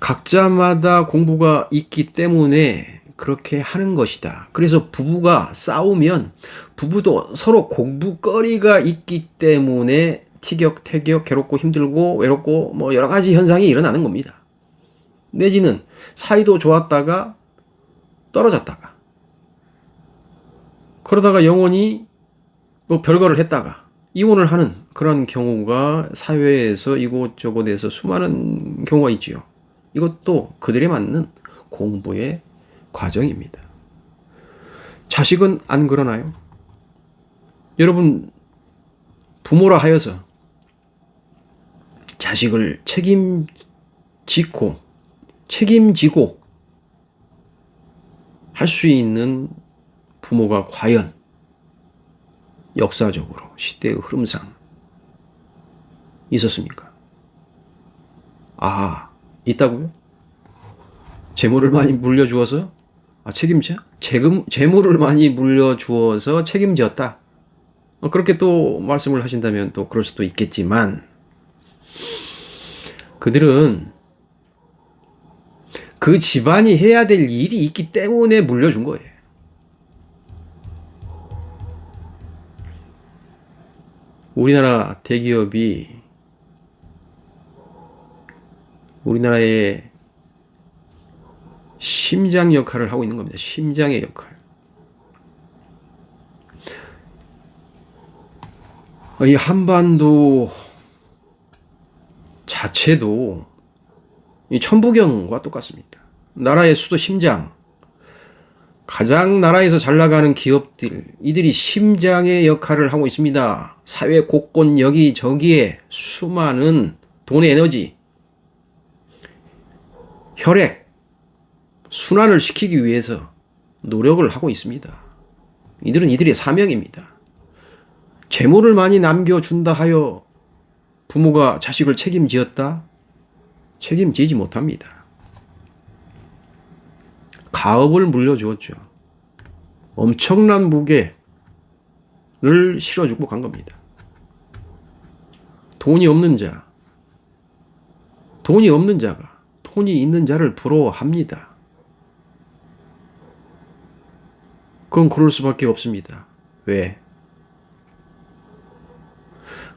각자마다 공부가 있기 때문에 그렇게 하는 것이다. 그래서 부부가 싸우면 부부도 서로 공부거리가 있기 때문에 티격태격, 괴롭고 힘들고 외롭고 뭐 여러 가지 현상이 일어나는 겁니다. 내지는 사이도 좋았다가 떨어졌다가 그러다가 영원히 뭐 별거를 했다가 이혼을 하는 그런 경우가 사회에서 이곳저곳에서 수많은 경우가 있지요. 이것도 그들에 맞는 공부의 과정입니다. 자식은 안 그러나요? 여러분, 부모라 하여서 자식을 책임지고 할 수 있는 부모가 과연 역사적으로 시대의 흐름상 있었습니까? 아, 있다고요? 재물을 많이 물려주어서 재물을 많이 물려주어서 책임졌다. 그렇게 또 말씀을 하신다면 또 그럴 수도 있겠지만 그들은 그 집안이 해야 될 일이 있기 때문에 물려준 거예요. 우리나라 대기업이 우리나라의 심장 역할을 하고 있는 겁니다. 심장의 역할. 이 한반도 자체도 이 천부경과 똑같습니다. 나라의 수도 심장, 가장 나라에서 잘 나가는 기업들, 이들이 심장의 역할을 하고 있습니다. 사회 곳곳 여기저기에 수많은 돈의 에너지, 혈액, 순환을 시키기 위해서 노력을 하고 있습니다. 이들은 이들의 사명입니다. 재물을 많이 남겨준다 하여 부모가 자식을 책임지었다? 책임지지 못합니다. 가업을 물려주었죠. 엄청난 무게를 실어주고 간 겁니다. 돈이 없는 자가 돈이 있는 자를 부러워합니다. 그건 그럴 수밖에 없습니다. 왜?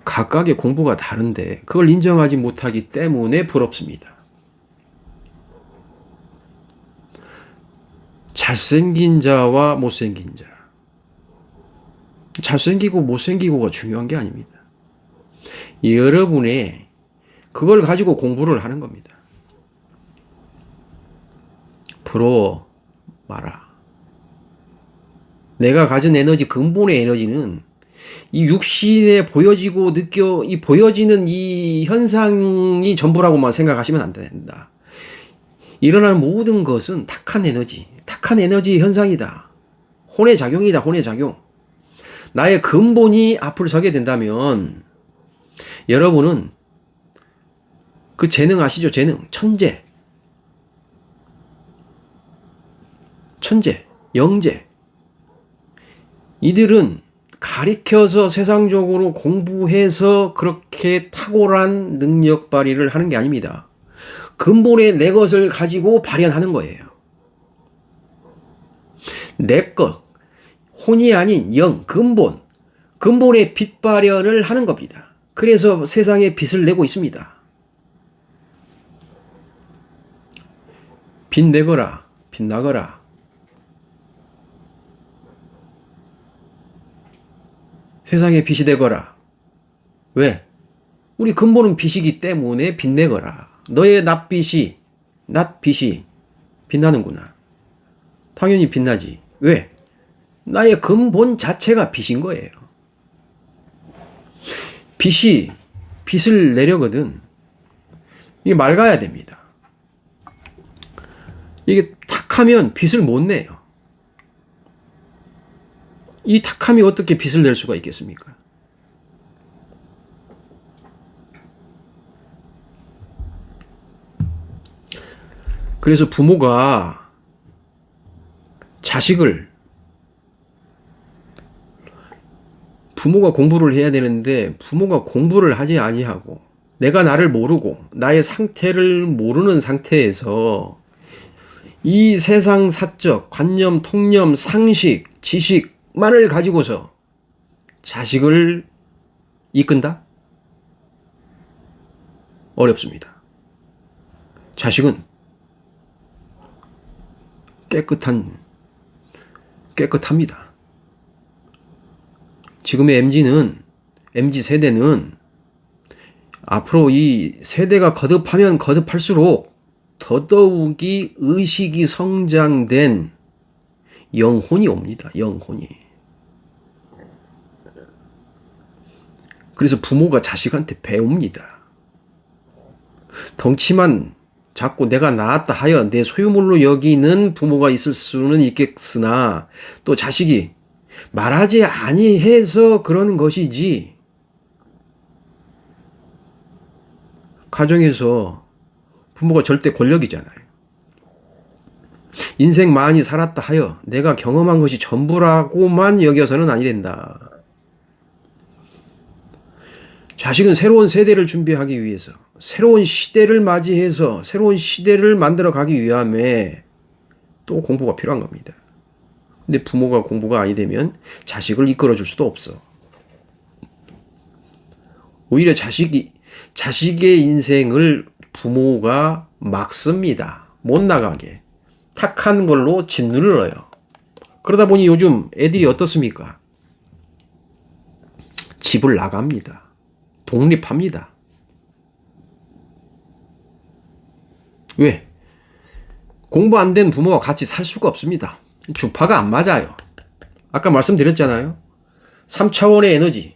각각의 공부가 다른데 그걸 인정하지 못하기 때문에 부럽습니다. 잘생긴 자와 못생긴 자. 잘생기고 못생기고가 중요한 게 아닙니다. 여러분의 그걸 가지고 공부를 하는 겁니다. 부러워 마라. 내가 가진 에너지, 근본의 에너지는 이 육신에 보여지는 이 현상이 전부라고만 생각하시면 안 된다. 일어나는 모든 것은 탁한 에너지 현상이다. 혼의 작용이다, 혼의 작용. 나의 근본이 앞을 서게 된다면 여러분은 그 재능 아시죠? 재능, 천재, 영재. 이들은 가리켜서 세상적으로 공부해서 그렇게 탁월한 능력 발휘를 하는 게 아닙니다. 근본의 내 것을 가지고 발현하는 거예요. 내 것, 혼이 아닌 영, 근본의 빛 발현을 하는 겁니다. 그래서 세상에 빛을 내고 있습니다. 빛 내거라, 빛 나거라. 세상에 빛이 되거라. 왜? 우리 근본은 빛이기 때문에 빛내거라. 너의 낯빛이 빛나는구나. 당연히 빛나지. 왜? 나의 근본 자체가 빛인 거예요. 빛을 내려거든 이게 맑아야 됩니다. 이게 탁하면 빛을 못 내요. 이 탁함이 어떻게 빛을 낼 수가 있겠습니까? 그래서 부모가 부모가 공부를 해야 되는데 부모가 공부를 하지 아니하고 내가 나를 모르고 나의 상태를 모르는 상태에서 이 세상 사적, 관념, 통념, 상식, 지식만을 가지고서 자식을 이끈다? 어렵습니다. 자식은 깨끗합니다. 지금의 MZ 세대는 앞으로 이 세대가 거듭하면 거듭할수록 더더욱이 의식이 성장된 영혼이 옵니다. 영혼이. 그래서 부모가 자식한테 배웁니다. 덩치만 자꾸 내가 낳았다 하여 내 소유물로 여기는 부모가 있을 수는 있겠으나 또 자식이 말하지 아니해서 그러는 것이지 가정에서 부모가 절대 권력이잖아요. 인생 많이 살았다 하여 내가 경험한 것이 전부라고만 여겨서는 아니 된다. 자식은 새로운 세대를 준비하기 위해서 새로운 시대를 맞이해서 새로운 시대를 만들어 가기 위함에 또 공부가 필요한 겁니다. 근데 부모가 공부가 아니 되면 자식을 이끌어 줄 수도 없어. 오히려 자식의 인생을 부모가 막습니다. 못 나가게. 탁한 걸로 짓눌러요. 그러다 보니 요즘 애들이 어떻습니까? 집을 나갑니다. 독립합니다. 왜? 공부 안 된 부모와 같이 살 수가 없습니다. 주파가 안 맞아요. 아까 말씀드렸잖아요. 3차원의 에너지.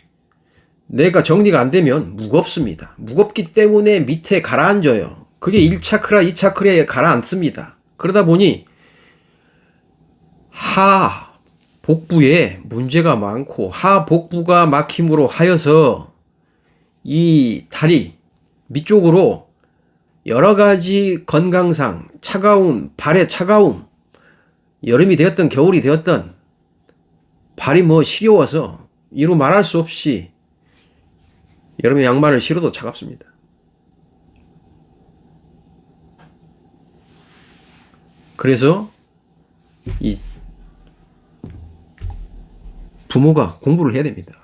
내가 정리가 안 되면 무겁습니다. 무겁기 때문에 밑에 가라앉아요. 그게 1차크라, 2차크라에 가라앉습니다. 그러다 보니 하복부에 문제가 많고 하복부가 막힘으로 하여서 이 다리 밑쪽으로 여러 가지 건강상 차가움, 발의 차가움, 여름이 되었던 겨울이 되었던 발이 시려워서 이루 말할 수 없이 여름에 양말을 신어도 차갑습니다. 그래서 이 부모가 공부를 해야 됩니다.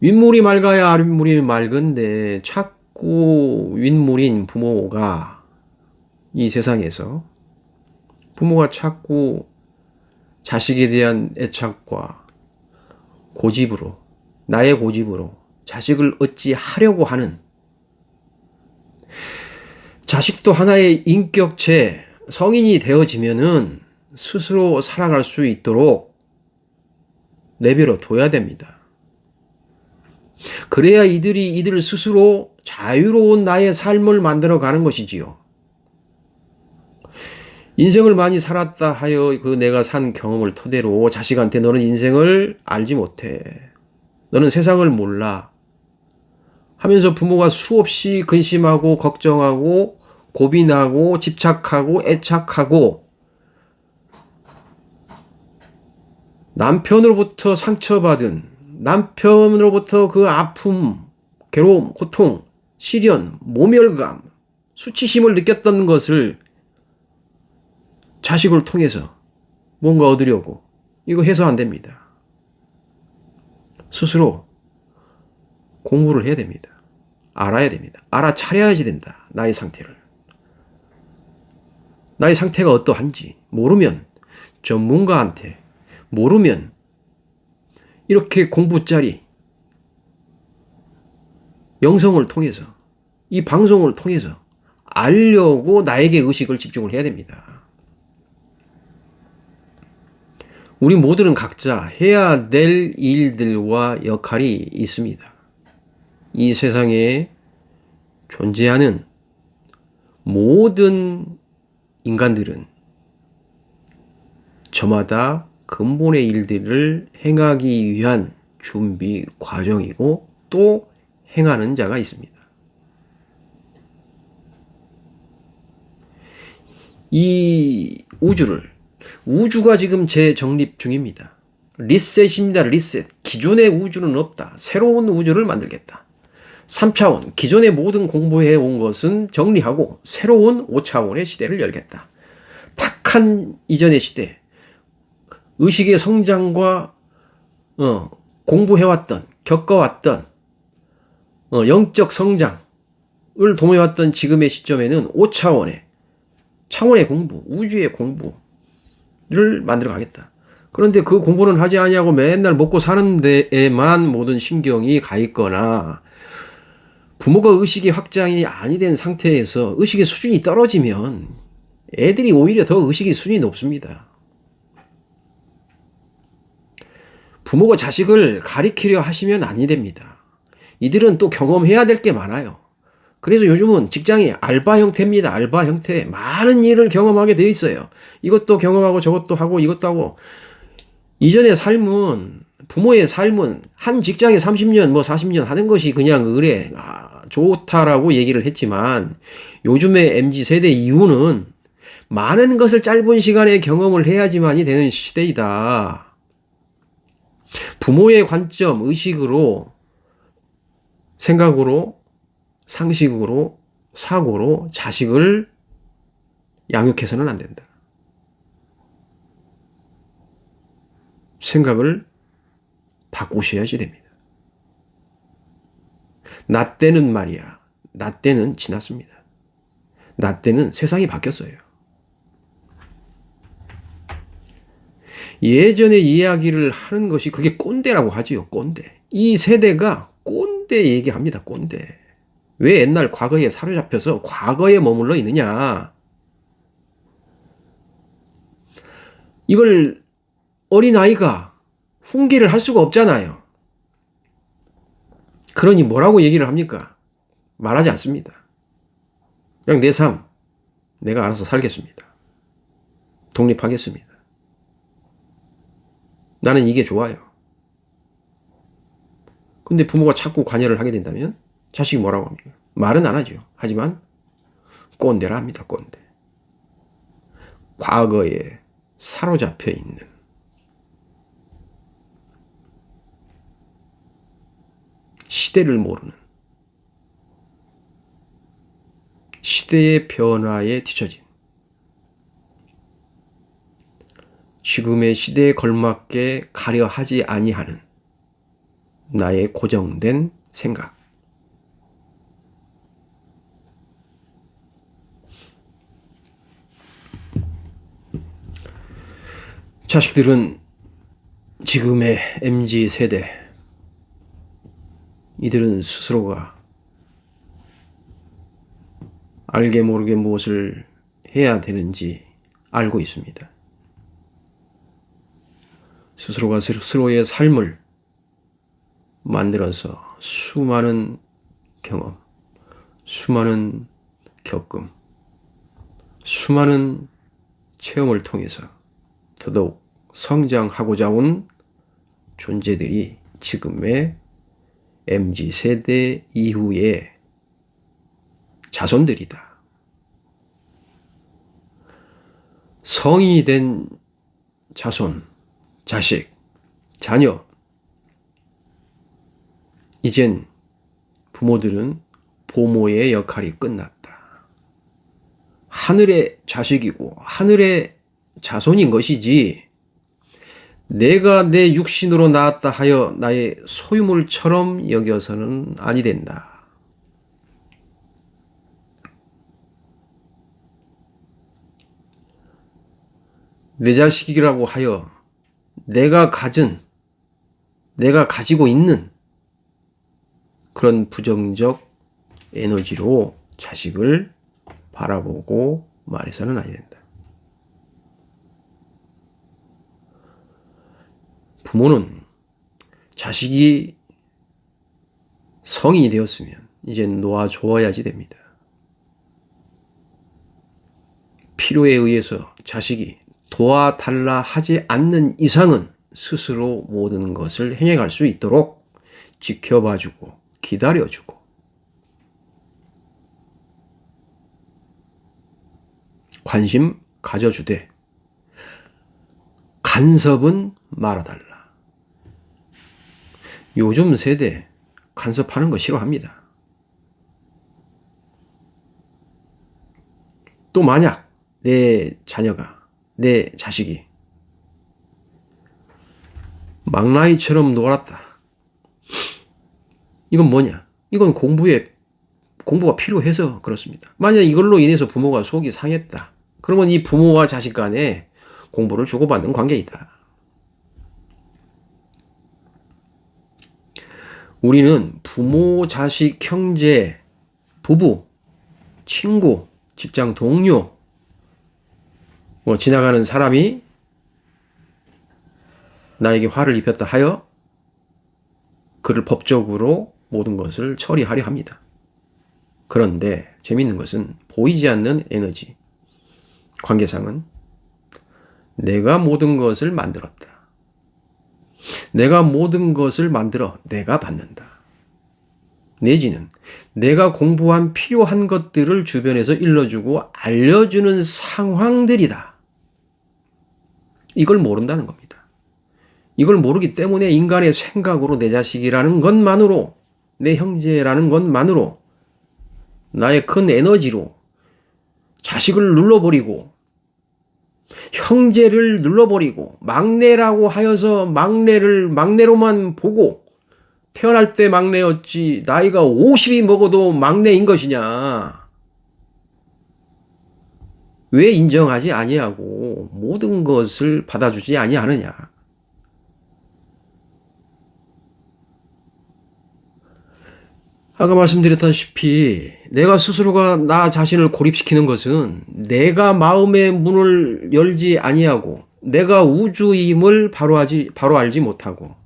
윗물이 맑아야 아랫물이 맑은데 자꾸 윗물인 부모가 이 세상에서 부모가 자꾸 자식에 대한 애착과 고집으로 나의 고집으로 자식을 어찌하려고 하는 자식도 하나의 인격체 성인이 되어지면은 스스로 살아갈 수 있도록 내버려 둬야 됩니다. 그래야 이들 스스로 자유로운 나의 삶을 만들어 가는 것이지요. 인생을 많이 살았다 하여 그 내가 산 경험을 토대로 자식한테 너는 인생을 알지 못해. 너는 세상을 몰라. 하면서 부모가 수없이 근심하고 걱정하고 고민하고 집착하고 애착하고 남편으로부터 상처받은 남편으로부터 그 아픔, 괴로움, 고통, 시련, 모멸감, 수치심을 느꼈던 것을 자식을 통해서 뭔가 얻으려고 이거 해서 안 됩니다. 스스로 공부를 해야 됩니다. 알아야 됩니다. 알아차려야지 된다. 나의 상태를. 나의 상태가 어떠한지 모르면 전문가한테 모르면 이렇게 공부짜리 영성을 통해서 이 방송을 통해서 알려고 나에게 의식을 집중을 해야 됩니다. 우리 모두는 각자 해야 될 일들과 역할이 있습니다. 이 세상에 존재하는 모든 인간들은 저마다 근본의 일들을 행하기 위한 준비 과정이고 또 행하는 자가 있습니다. 이 우주가 지금 재정립 중입니다. 리셋입니다. 리셋. 기존의 우주는 없다. 새로운 우주를 만들겠다. 3차원, 기존의 모든 공부해 온 것은 정리하고 새로운 5차원의 시대를 열겠다. 탁한 이전의 시대, 의식의 성장과 공부해왔던, 겪어왔던 영적 성장을 도모해왔던 지금의 시점에는 5차원의 차원의 공부, 우주의 공부를 만들어 가겠다. 그런데 그 공부는 하지 아니하고 맨날 먹고 사는 데에만 모든 신경이 가 있거나 부모가 의식이 확장이 아니 된 상태에서 의식의 수준이 떨어지면 애들이 오히려 더 의식의 수준이 높습니다. 부모가 자식을 가리키려 하시면 아니 됩니다. 이들은 또 경험해야 될 게 많아요. 그래서 요즘은 직장이 알바 형태입니다. 알바 형태. 많은 일을 경험하게 되어 있어요. 이것도 경험하고 저것도 하고 이것도 하고. 이전의 삶은, 부모의 삶은 한 직장에 30년, 40년 하는 것이 그냥 의뢰, 좋다라고 얘기를 했지만 요즘의 MZ세대 이후는 많은 것을 짧은 시간에 경험을 해야지만이 되는 시대이다. 부모의 관점, 의식으로, 생각으로, 상식으로, 사고로 자식을 양육해서는 안 된다. 생각을 바꾸셔야지 됩니다. 나 때는 말이야. 나 때는 지났습니다. 나 때는 세상이 바뀌었어요. 예전의 이야기를 하는 것이 그게 꼰대라고 하지요. 꼰대. 이 세대가 꼰대 얘기합니다. 꼰대. 왜 옛날 과거에 사로잡혀서 과거에 머물러 있느냐. 이걸 어린아이가 훈계를 할 수가 없잖아요. 그러니 뭐라고 얘기를 합니까? 말하지 않습니다. 그냥 내 삶, 내가 알아서 살겠습니다. 독립하겠습니다. 나는 이게 좋아요. 근데 부모가 자꾸 관여를 하게 된다면 자식이 뭐라고 합니까? 말은 안 하죠. 하지만 꼰대라 합니다. 꼰대. 과거에 사로잡혀 있는 시대를 모르는 시대의 변화에 뒤처진 지금의 시대에 걸맞게 가려 하지 아니하는 나의 고정된 생각. 자식들은 지금의 MZ 세대, 이들은 스스로가 알게 모르게 무엇을 해야 되는지 알고 있습니다. 스스로가 스스로의 삶을 만들어서 수많은 경험, 수많은 겪음, 수많은 체험을 통해서 더더욱 성장하고자 온 존재들이 지금의 MZ세대 이후의 자손들이다. 성이 된 자손, 자식, 자녀. 이젠 부모들은 보모의 역할이 끝났다. 하늘의 자식이고 하늘의 자손인 것이지 내가 내 육신으로 낳았다 하여 나의 소유물처럼 여겨서는 아니 된다. 내 자식이라고 하여 내가 가지고 있는 그런 부정적 에너지로 자식을 바라보고 말해서는 아니 된다. 부모는 자식이 성인이 되었으면 이제 놓아주어야지 됩니다. 필요에 의해서 자식이 도와달라 하지 않는 이상은 스스로 모든 것을 행해갈 수 있도록 지켜봐주고 기다려주고 관심 가져주되 간섭은 말아달라. 요즘 세대 간섭하는 거 싫어합니다. 또 만약 내 자녀가, 내 자식이 망나이처럼 놀았다. 이건 뭐냐? 이건 공부가 필요해서 그렇습니다. 만약 이걸로 인해서 부모가 속이 상했다. 그러면 이 부모와 자식 간에 공부를 주고받는 관계이다. 우리는 부모, 자식, 형제, 부부, 친구, 직장 동료, 지나가는 사람이 나에게 화를 입혔다 하여 그를 법적으로 모든 것을 처리하려 합니다. 그런데 재미있는 것은 보이지 않는 에너지, 관계상은 내가 모든 것을 만들었다. 내가 모든 것을 만들어 내가 받는다. 내지는 내가 공부한 필요한 것들을 주변에서 일러주고 알려주는 상황들이다. 이걸 모른다는 겁니다. 이걸 모르기 때문에 인간의 생각으로 내 자식이라는 것만으로, 내 형제라는 것만으로, 나의 큰 에너지로 자식을 눌러버리고 형제를 눌러버리고 막내라고 하여서 막내로만 보고 태어날 때 막내였지 나이가 50이 먹어도 막내인 것이냐. 왜 인정하지 아니하고 모든 것을 받아주지 아니하느냐. 아까 말씀드렸다시피 내가 스스로가 나 자신을 고립시키는 것은 내가 마음의 문을 열지 아니하고 내가 우주임을 바로 알지 못하고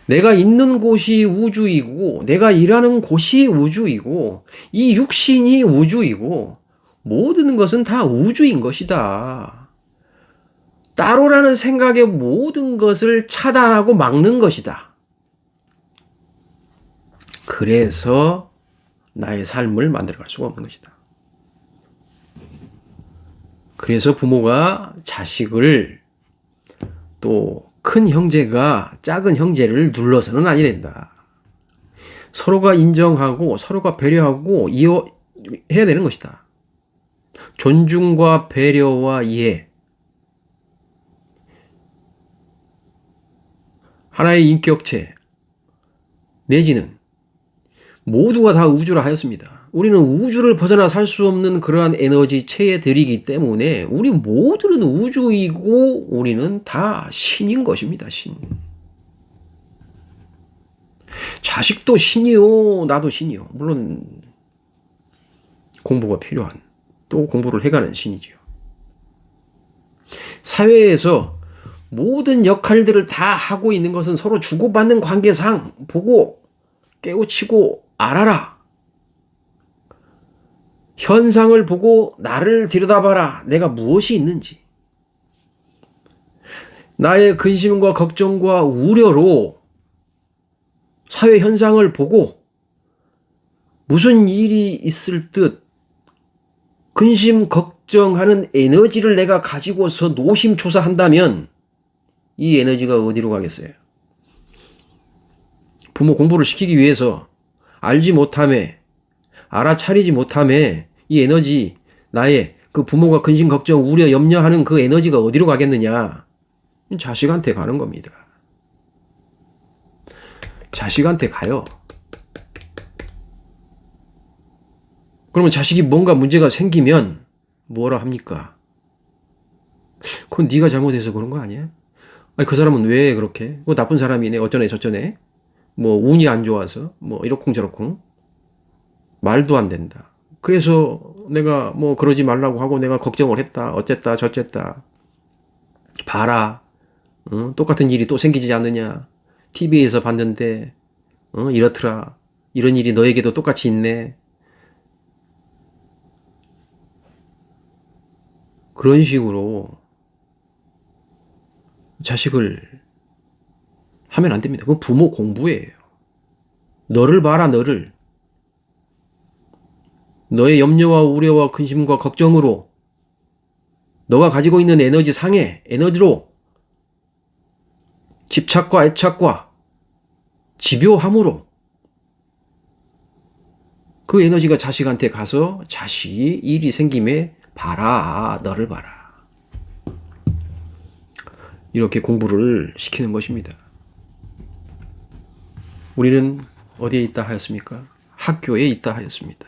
내가 있는 곳이 우주이고 내가 일하는 곳이 우주이고 이 육신이 우주이고 모든 것은 다 우주인 것이다. 따로라는 생각에 모든 것을 차단하고 막는 것이다. 그래서 나의 삶을 만들어갈 수가 없는 것이다. 그래서 부모가 자식을 또 큰 형제가 작은 형제를 눌러서는 아니 된다. 서로가 인정하고 서로가 배려하고 이해해야 되는 것이다. 존중과 배려와 이해. 하나의 인격체 내지는 모두가 다 우주라 하였습니다. 우리는 우주를 벗어나 살 수 없는 그러한 에너지체들이기 때문에 우리 모두는 우주이고 우리는 다 신인 것입니다. 신. 자식도 신이요. 나도 신이요. 물론 공부가 필요한 또 공부를 해가는 신이지요. 사회에서 모든 역할들을 다 하고 있는 것은 서로 주고받는 관계상 보고 깨우치고 알아라. 현상을 보고 나를 들여다봐라. 내가 무엇이 있는지. 나의 근심과 걱정과 우려로 사회 현상을 보고 무슨 일이 있을 듯 근심, 걱정하는 에너지를 내가 가지고서 노심초사한다면 이 에너지가 어디로 가겠어요? 부모 공부를 시키기 위해서 알지 못함에, 알아차리지 못함에 이 에너지, 나의 그 부모가 근심, 걱정, 우려, 염려하는 그 에너지가 어디로 가겠느냐? 자식한테 가는 겁니다. 자식한테 가요. 그러면 자식이 뭔가 문제가 생기면 뭐라 합니까? 그건 네가 잘못해서 그런 거 아니야? 아니, 그 사람은 왜 그렇게? 그 나쁜 사람이네. 어쩌네 저쩌네. 뭐 운이 안 좋아서 뭐 이러쿵저러쿵. 말도 안 된다. 그래서 내가 뭐 그러지 말라고 하고 내가 걱정을 했다. 어쨌다 저쨌다. 봐라. 똑같은 일이 또 생기지 않느냐. TV에서 봤는데 이렇더라. 이런 일이 너에게도 똑같이 있네. 그런 식으로 자식을 하면 안 됩니다. 그건 부모 공부예요. 너를 봐라, 너를. 너의 염려와 우려와 근심과 걱정으로 너가 가지고 있는 에너지 상해, 에너지로 집착과 애착과 집요함으로 그 에너지가 자식한테 가서 자식이 일이 생김에 봐라, 너를 봐라. 이렇게 공부를 시키는 것입니다. 우리는 어디에 있다 하였습니까? 학교에 있다 하였습니다.